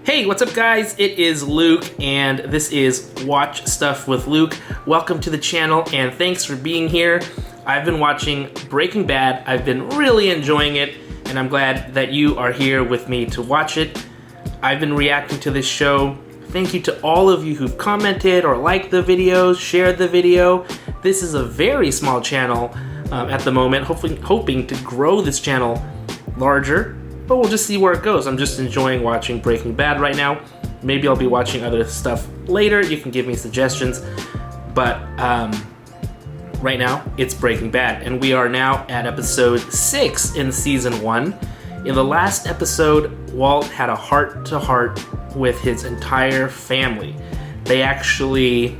Hey, what's up guys? It is Luke and this is Watch Stuff with Luke. Welcome to the channel and thanks for being here. I've been watching Breaking Bad. I've been really enjoying it and I'm glad that you are here with me to watch it. I've been reacting to this show. Thank you to all of you who've commented or liked the videos, shared the video. This is a very small channel at the moment, hoping to grow this channel larger. But we'll just see where it goes. I'm just enjoying watching Breaking Bad right now. Maybe I'll be watching other stuff later. You can give me suggestions. But right now, it's Breaking Bad. And we are now at episode 6 in season 1. In the last episode, Walt had a heart-to-heart with his entire family. They actually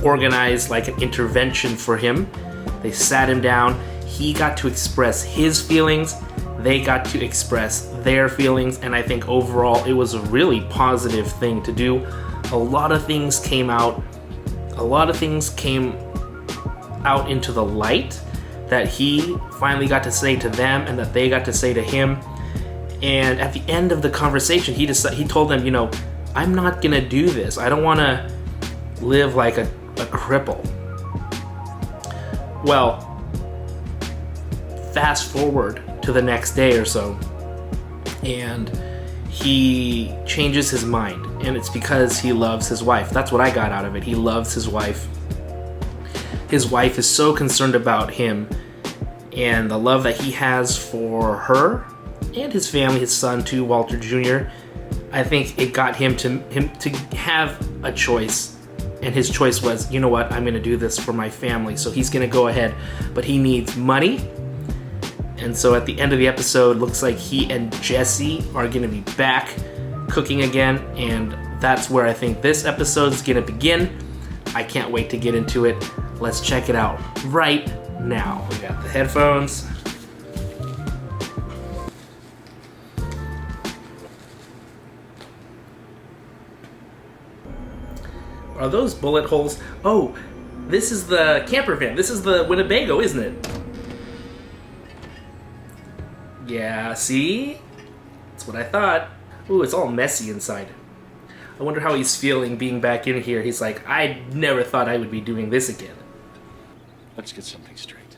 organized like an intervention for him. They sat him down. He got to express his feelings. They got to express their feelings, and I think overall it was a really positive thing to do. A lot of things came out. A lot of things came out into the light that he finally got to say to them and that they got to say to him. And at the end of the conversation, he told them, you know, I'm not gonna do this. I don't wanna live like a cripple. Well, fast forward to the next day or so, and he changes his mind, and it's because he loves his wife. That's what I got out of it. He loves his wife. His wife is so concerned about him and the love that he has for her and his family, his son too, Walter Jr. I think it got him to have a choice, and his choice was, you know what, I'm gonna do this for my family. So he's gonna go ahead, but he needs money. And so at the end of the episode, looks like he and Jesse are gonna be back cooking again, and that's where I think this episode is gonna begin. I can't wait to get into it. Let's check it out right now. We got the headphones. Are those bullet holes? Oh, this is the camper van. This is the Winnebago, isn't it? Yeah, see? That's what I thought. Ooh, it's all messy inside. I wonder how he's feeling being back in here. He's like, I never thought I would be doing this again. Let's get something straight.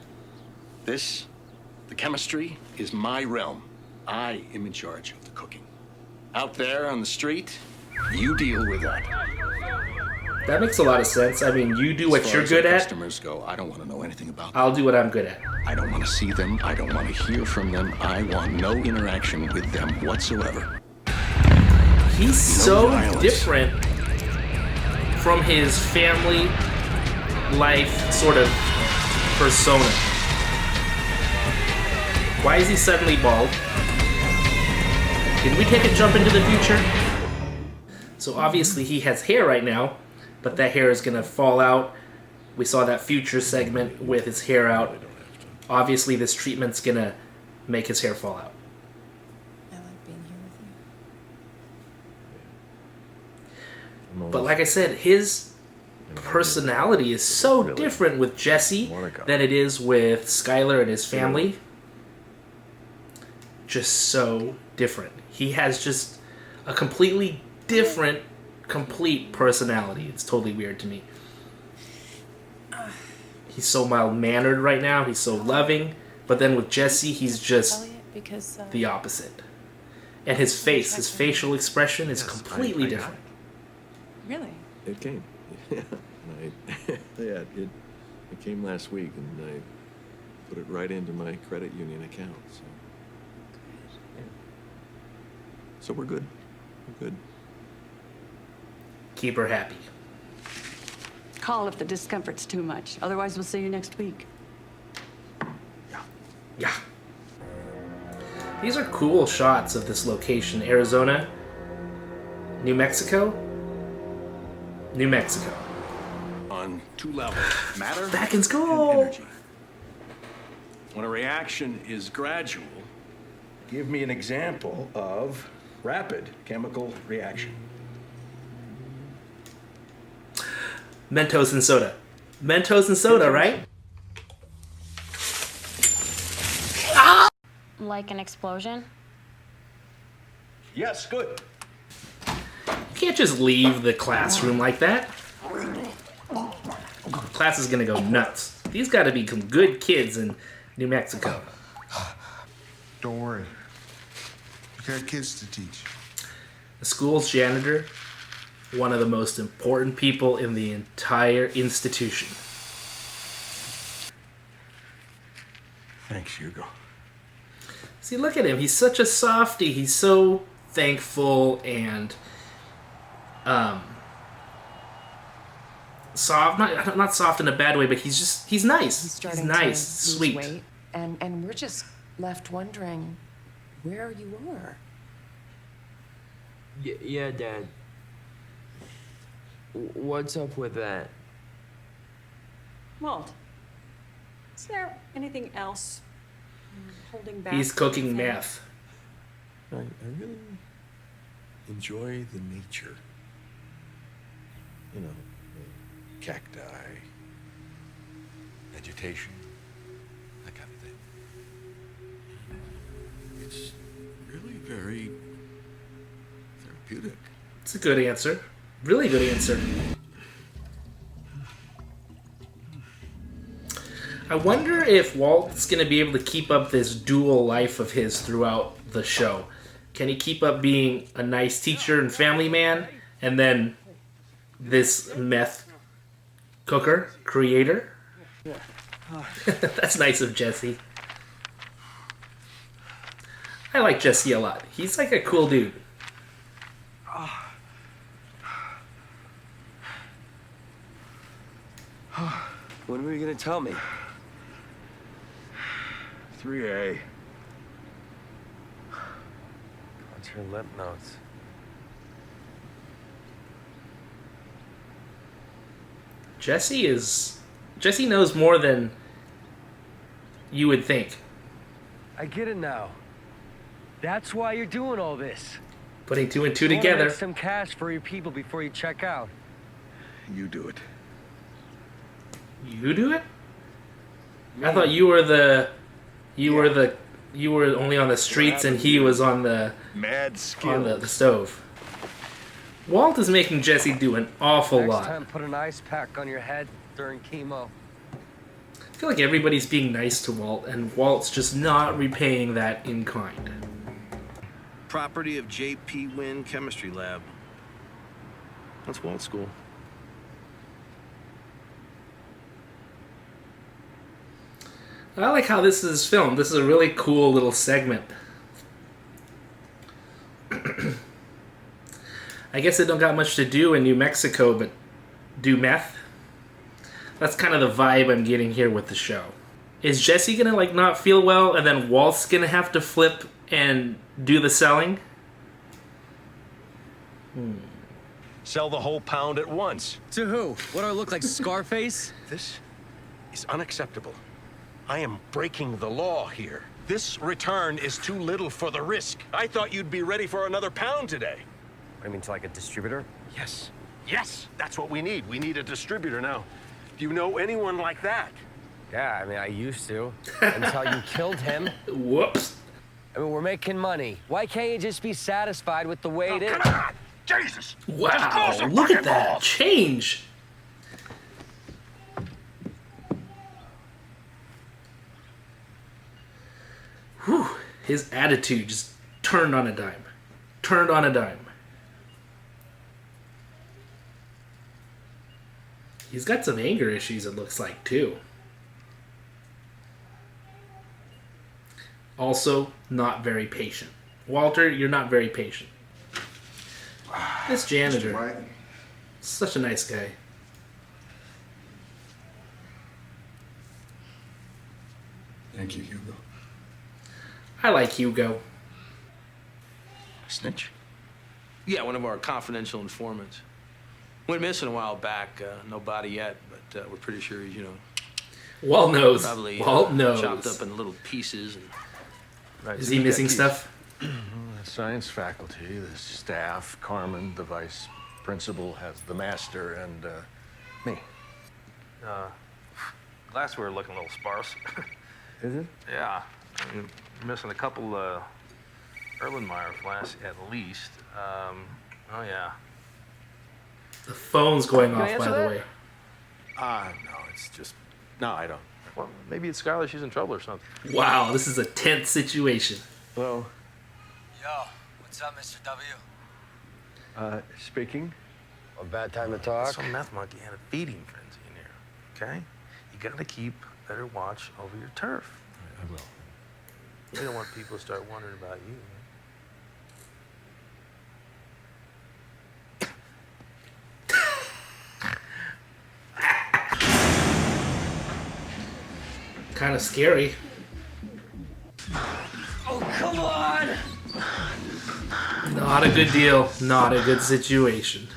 This, the chemistry, is my realm. I am in charge of the cooking. Out there on the street, you deal with that. That makes a lot of sense. I mean, you do what you're good at. Customers go, I don't want to know anything about them. I'll do what I'm good at. I don't want to see them. I don't want to hear from them. I want no interaction with them whatsoever. He's so different from his family life sort of persona. Why is he suddenly bald? Did we take a jump into the future? So obviously he has hair right now, but that hair is gonna fall out. We saw that future segment with his hair out. Obviously this treatment's gonna make his hair fall out. I like being here with you. But like I said, his personality is so different with Jesse than it is with Skyler and his family. Just so different. He has just a completely different, complete personality. It's totally weird to me. He's so mild-mannered right now. He's so loving. But then with Jesse, he's just the opposite. And his face, his facial expression is completely different. Really? It came. Yeah, it came last week, and I put it right into my credit union account. So, yeah. So we're good. We're good. Keep her happy. Call if the discomfort's too much. Otherwise, we'll see you next week. Yeah. These are cool shots of this location. Arizona, New Mexico, New Mexico. On two levels, matter Back in school. and energy. When a reaction is gradual, give me an example of rapid chemical reaction. Mentos and soda. Mentos and soda, right? Like an explosion? Yes, good. You can't just leave the classroom like that. Class is gonna go nuts. These gotta be some good kids in New Mexico. Don't worry. You got kids to teach. The school's janitor, one of the most important people in the entire institution. Thanks, Hugo. See, look at him. He's such a softie. He's so thankful and soft. Not soft in a bad way, but he's nice. He's starting He's nice, to lose sweet. weight, and we're just left wondering where you were. Yeah, Dad. What's up with that? Walt, is there anything else holding back? He's cooking from the family? meth. I really enjoy the nature. You know, the cacti, vegetation, that kind of thing. It's really very therapeutic. It's a good answer. Really good answer. I wonder if Walt's going to be able to keep up this dual life of his throughout the show. Can he keep up being a nice teacher and family man, and then this meth cooker, creator? That's nice of Jesse. I like Jesse a lot. He's like a cool dude. When were you gonna tell me? 3A. What's your lymph nodes? Jesse knows more than you would think. I get it now. That's why you're doing all this. Putting two and two You wanna together. make some cash for your people before you check out. You do it. You do it? I thought you were only on the streets and he was on the Mad skill. on the stove. Walt is making Jesse do an awful Next lot. time, put an ice pack on your head during chemo. I feel like everybody's being nice to Walt, and Walt's just not repaying that in kind. Property of J.P. Wynn Chemistry Lab. That's Walt School. I like how this is filmed. This is a really cool little segment. I guess they don't got much to do in New Mexico, but do meth. That's kind of the vibe I'm getting here with the show. Is Jesse gonna like not feel well, and then Walt's gonna have to flip and do the selling? Sell the whole pound at once. To who? What do I look like, Scarface? This is unacceptable. I am breaking the law here. This return is too little for the risk. I thought you'd be ready for another pound today. I mean, to like a distributor? Yes. Yes, that's what we need. We need a distributor now. Do you know anyone like that? Yeah, I mean, I used to. Until you killed him. Whoops. I mean, we're making money. Why can't you just be satisfied with the way it is? Come on! Jesus! Wow, look at that change. Whew, his attitude just turned on a dime. Turned on a dime. He's got some anger issues, it looks like, too. Also, not very patient. Walter, you're not very patient. This janitor, Right? such a nice guy. Thank you, Hugo. I like Hugo. Snitch? Yeah, one of our confidential informants. Went missing a while back. No body yet, but we're pretty sure he's, Walt knows. probably Walt knows. chopped up in little pieces. And Right. Is he missing stuff? The science faculty, the staff, Carmen, the vice principal, has the master, and me. Glassware looking a little sparse. Is it? Yeah, I mean, missing a couple Erlenmeyer flasks at least. Oh yeah, The phone's going Can I off, answer by the that? way. No, it's just... No, I don't. Well, maybe it's Skylar. She's in trouble or something. Wow, this is a tense situation. Hello? Yo, what's up, Mr. W? Speaking? A bad time to talk? Some meth monkey had a feeding frenzy in here. Okay? You gotta keep better watch over your turf. I will. You don't want people to start wondering about you. Kind of scary. Oh, come on! Not a good deal. Not a good situation.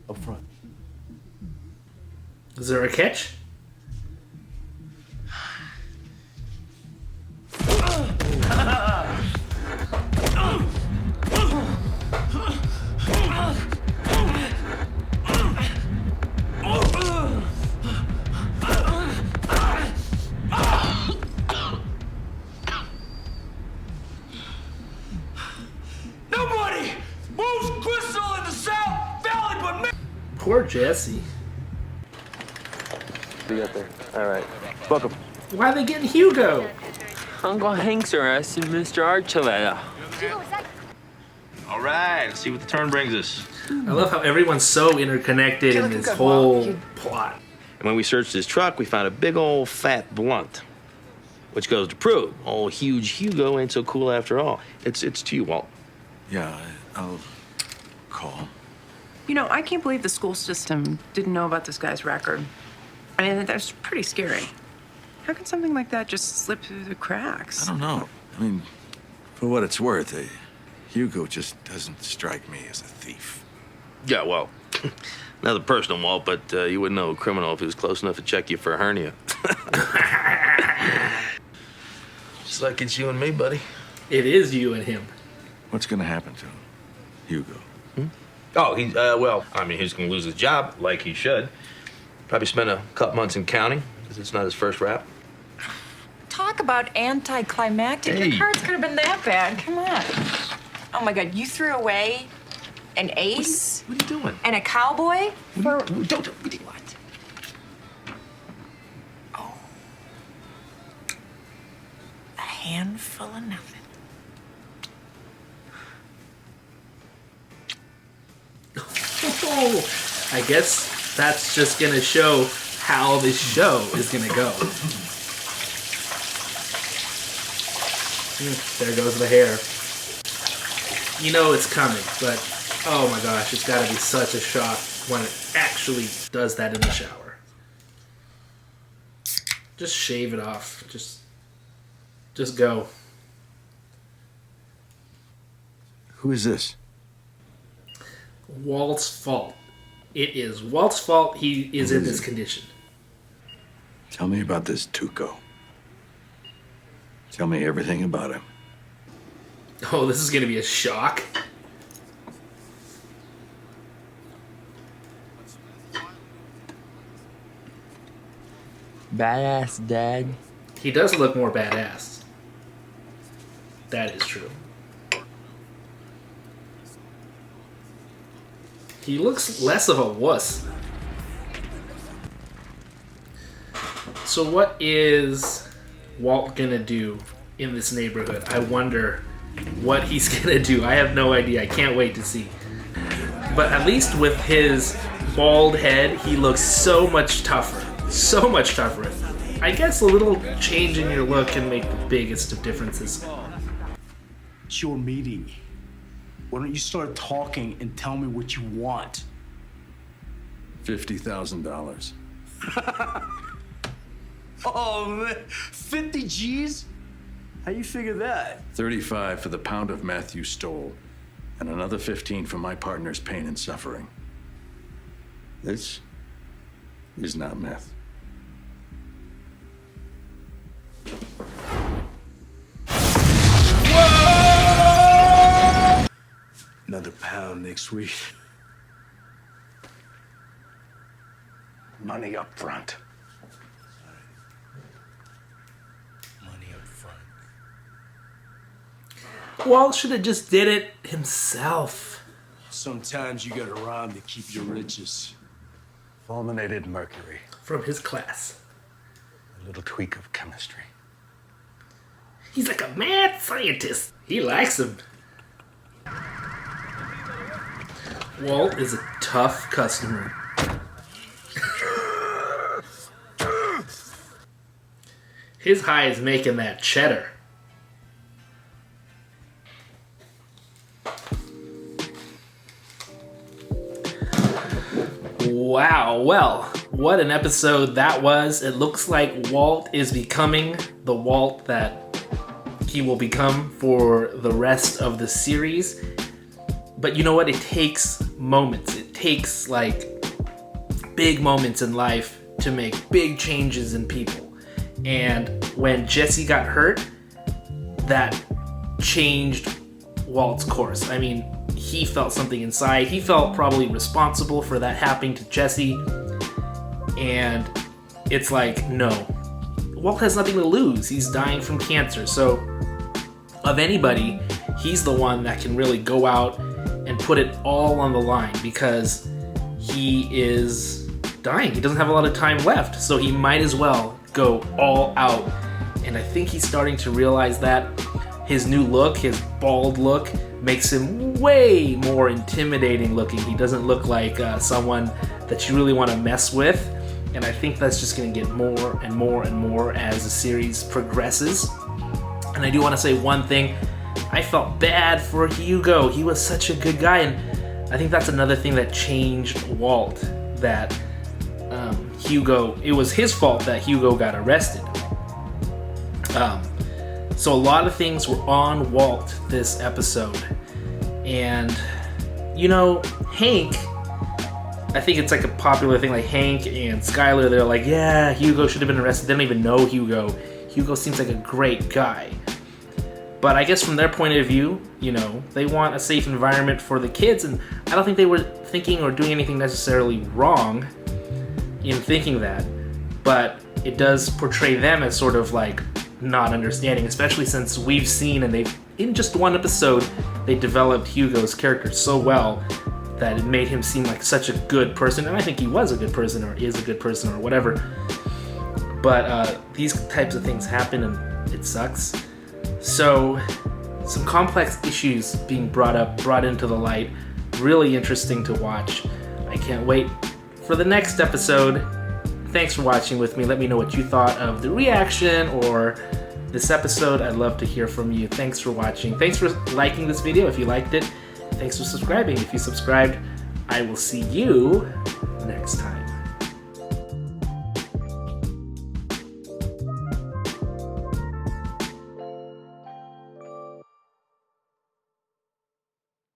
Up front. Is there a catch? Nobody moves Crystal in the South Valley but me! Poor Jesse. What do you got there? All right. Welcome. Why are they getting Hugo? Uncle Hank's arrested Mr. Archuleta. All right, let's see what the turn brings us. I love how everyone's so interconnected in this whole plot. And when we searched his truck, we found a big old fat blunt, which goes to prove old huge Hugo ain't so cool after all. It's to you, Walt. Yeah, I'll call. You know, I can't believe the school system didn't know about this guy's record. I mean, that's pretty scary. How can something like that just slip through the cracks? I don't know. I mean, for what it's worth, Hugo just doesn't strike me as a thief. Yeah, well, another personal, Walt, but you wouldn't know a criminal if he was close enough to check you for a hernia. Just like it's you and me, buddy. It is you and him. What's gonna happen to him? Hugo. Oh, well, I mean, he's gonna lose his job, like he should. Probably spend a couple months in county, because it's not his first rap. Talk about anticlimactic. Hey. Your cards could have been that bad. Come on. Oh my God, you threw away an ace What are you doing? and a cowboy for Don't. what? Oh. A handful of nothing. Oh, I guess that's just gonna show how this show is gonna go. There goes the hair. You know it's coming, but oh my gosh, it's gotta be such a shock when it actually does that in the shower. Just shave it off. Just go. Who is this? Walt's fault. It is Walt's fault he is in this condition. Tell me about this Tuco. Tell me everything about him. Oh, this is gonna be a shock. Badass dad. He does look more badass. That is true. He looks less of a wuss. So what is Walt gonna do in this neighborhood? I wonder what he's gonna do. I have no idea. I can't wait to see. But at least with his bald head, he looks so much tougher. So much tougher. I guess a little change in your look can make the biggest of differences. It's your meeting. Why don't you start talking and tell me what you want? $50,000. Oh, man. 50 G's? How you figure that? 35 for the pound of meth you stole, and another 15 for my partner's pain and suffering. This is not meth. Another pound next week. Money up front. Money up front. Walt should have just did it himself. Sometimes you gotta rhyme to keep your riches. Fulminated mercury. From his class. A little tweak of chemistry. He's like a mad scientist. He likes him. Walt is a tough customer. His high is making that cheddar. Wow, well, what an episode that was. It looks like Walt is becoming the Walt that he will become for the rest of the series. But you know what? It takes moments. It takes like big moments in life to make big changes in people. And when Jesse got hurt, that changed Walt's course. I mean, he felt something inside. He felt probably responsible for that happening to Jesse. And it's like, no. Walt has nothing to lose. He's dying from cancer. So, of anybody, he's the one that can really go out and put it all on the line because he is dying. He doesn't have a lot of time left. So he might as well go all out. And I think he's starting to realize that. His new look, his bald look, makes him way more intimidating looking. He doesn't look like someone that you really want to mess with. And I think that's just going to get more and more and more as the series progresses. And I do want to say one thing. I felt bad for Hugo. He was such a good guy. And I think that's another thing that changed Walt. That Hugo, it was his fault that Hugo got arrested. So a lot of things were on Walt this episode. And, you know, Hank, I think it's like a popular thing, like Hank and Skyler, they're like, yeah, Hugo should have been arrested. They don't even know Hugo. Hugo seems like a great guy. But I guess from their point of view, you know, they want a safe environment for the kids, and I don't think they were thinking or doing anything necessarily wrong in thinking that. But it does portray them as sort of like not understanding, especially since we've seen, and they've, in just one episode, they developed Hugo's character so well that it made him seem like such a good person, and I think he was a good person, or is a good person, or whatever. But these types of things happen, and it sucks. So, some complex issues being brought into the light. Really interesting to watch. I can't wait for the next episode. Thanks for watching with me. Let me know what you thought of the reaction or this episode. I'd love to hear from you. Thanks for watching. Thanks for liking this video if you liked it. Thanks for subscribing if you subscribed. I will see you next time.